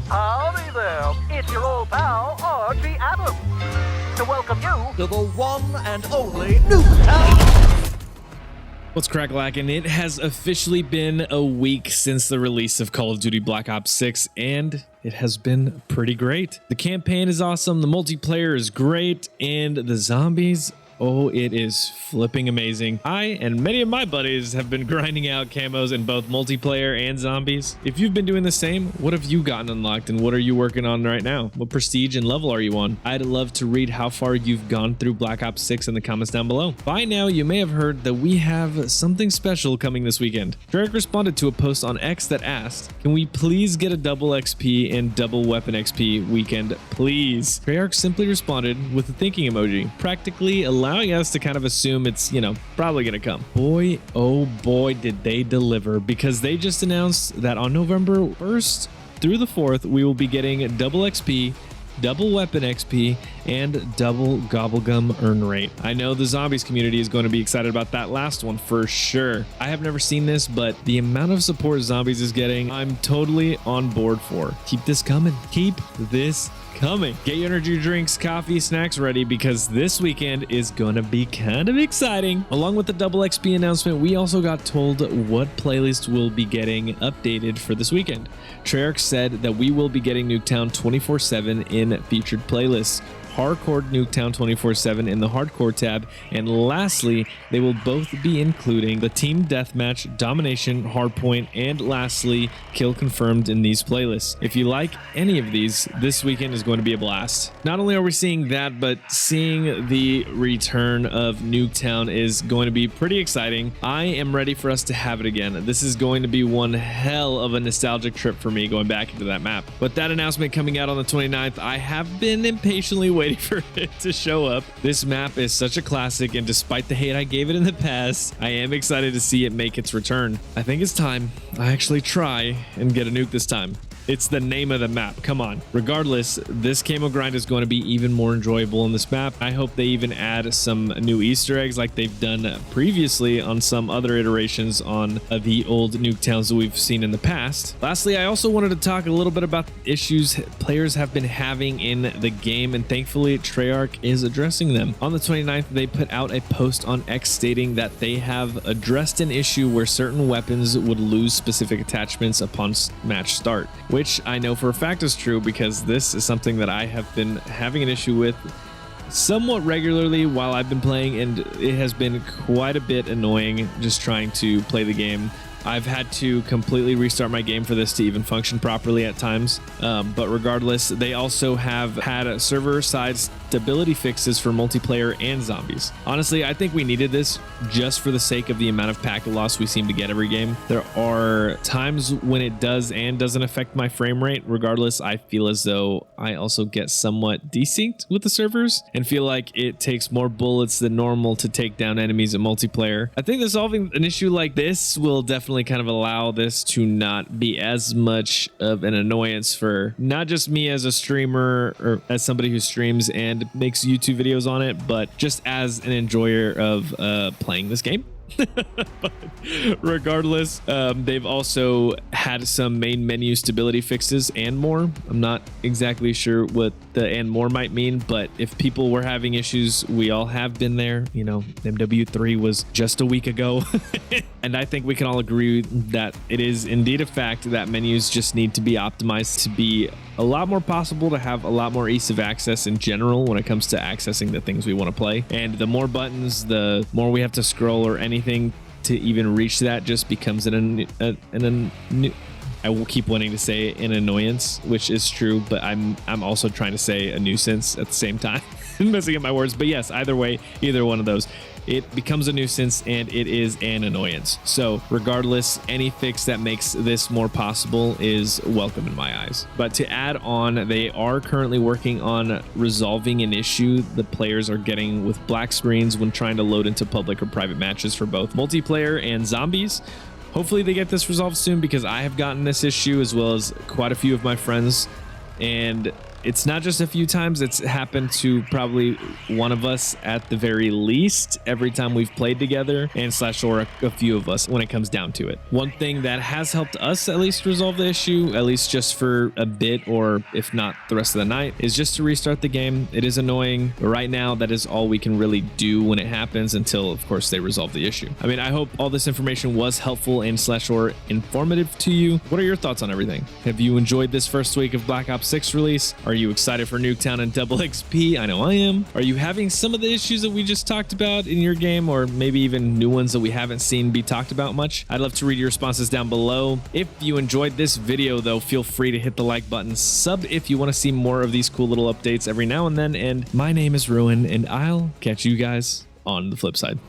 Howdy there, it's your old pal, R.G. Adams, to welcome you to the one and only Nuketown. What's crack-lackin'? It has officially been a week since the release of Call of Duty Black Ops 6, and it has been pretty great. The campaign is awesome, the multiplayer is great, and the zombies, oh, it is flipping amazing. I and many of my buddies have been grinding out camos in both multiplayer and zombies. If you've been doing the same, what have you gotten unlocked and what are you working on right now? What prestige and level are you on? I'd love to read how far you've gone through Black Ops 6 in the comments down below. By now, you may have heard that we have something special coming this weekend. Treyarch responded to a post on X that asked, can we please get a double XP and double weapon XP weekend, please? Treyarch simply responded with a thinking emoji, practically allowing us to kind of assume it's, probably gonna come. Boy, oh boy, did they deliver, because they just announced that on November 1st through the 4th, we will be getting double XP, double weapon XP, and double GobbleGum earn rate. I know the zombies community is going to be excited about that last one for sure. I have never seen this, but the amount of support zombies is getting, I'm totally on board for. Keep this coming. Keep this coming. Get your energy drinks, coffee, snacks ready, because this weekend is gonna be kind of exciting. Along with the double XP announcement, we also got told what playlist will be getting updated for this weekend. Treyarch said that we will be getting Nuketown 24/7 in featured playlists, Hardcore Nuketown 24/7 in the Hardcore tab, and lastly, they will both be including the Team Deathmatch, Domination, Hardpoint, and lastly, Kill Confirmed in these playlists. If you like any of these, this weekend is going to be a blast. Not only are we seeing that, but seeing the return of Nuketown is going to be pretty exciting. I am ready for us to have it again. This is going to be one hell of a nostalgic trip for me going back into that map. But that announcement coming out on the 29th, I have been impatiently waiting for it to show up. This map is such a classic, and despite the hate I gave it in the past, I am excited to see it make its return. I think it's time I actually try and get a nuke this time. It's the name of the map. Come on. Regardless, this camo grind is going to be even more enjoyable in this map. I hope they even add some new Easter eggs like they've done previously on some other iterations on the old Nuketowns that we've seen in the past. Lastly, I also wanted to talk a little bit about issues players have been having in the game, and thankfully Treyarch is addressing them. On the 29th, they put out a post on X stating that they have addressed an issue where certain weapons would lose specific attachments upon match start, which I know for a fact is true because this is something that I have been having an issue with somewhat regularly while I've been playing, and it has been quite a bit annoying just trying to play the game. I've had to completely restart my game for this to even function properly at times. But regardless, they also have had server-side stability fixes for multiplayer and zombies. Honestly, I think we needed this just for the sake of the amount of packet loss we seem to get every game. There are times when it does and doesn't affect my frame rate. Regardless, I feel as though I also get somewhat desynced with the servers and feel like it takes more bullets than normal to take down enemies in multiplayer. I think that solving an issue like this will definitely kind of allow this to not be as much of an annoyance for not just me as a streamer or as somebody who streams and makes YouTube videos on it, but just as an enjoyer of playing this game. But regardless, they've also had some main menu stability fixes and more. I'm not exactly sure what the and more might mean, but if people were having issues, we all have been there. MW3 was just a week ago. And I think we can all agree that it is indeed a fact that menus just need to be optimized to be a lot more possible, to have a lot more ease of access in general when it comes to accessing the things we want to play. And the more buttons, the more we have to scroll or anything to even reach that just becomes I will keep wanting to say an annoyance, which is true, but I'm also trying to say a nuisance at the same time. I'm messing up my words, but yes, either way, either one of those, it becomes a nuisance and it is an annoyance. So regardless, any fix that makes this more possible is welcome in my eyes. But to add on, they are currently working on resolving an issue the players are getting with black screens when trying to load into public or private matches for both multiplayer and zombies. Hopefully they get this resolved soon, because I have gotten this issue as well as quite a few of my friends, and it's not just a few times, it's happened to probably one of us at the very least every time we've played together, and slash or a few of us when it comes down to it. One thing that has helped us at least resolve the issue, at least just for a bit, or if not the rest of the night, is just to restart the game. It is annoying, but right now that is all we can really do when it happens until, of course, they resolve the issue. I mean, I hope all this information was helpful and slash or informative to you. What are your thoughts on everything? Have you enjoyed this first week of Black Ops 6 release? Are you excited for Nuketown and Double XP? I know I am. Are you having some of the issues that we just talked about in your game, or maybe even new ones that we haven't seen be talked about much? I'd love to read your responses down below. If you enjoyed this video though, feel free to hit the like button, sub if you want to see more of these cool little updates every now and then, and my name is Ruin, and I'll catch you guys on the flip side.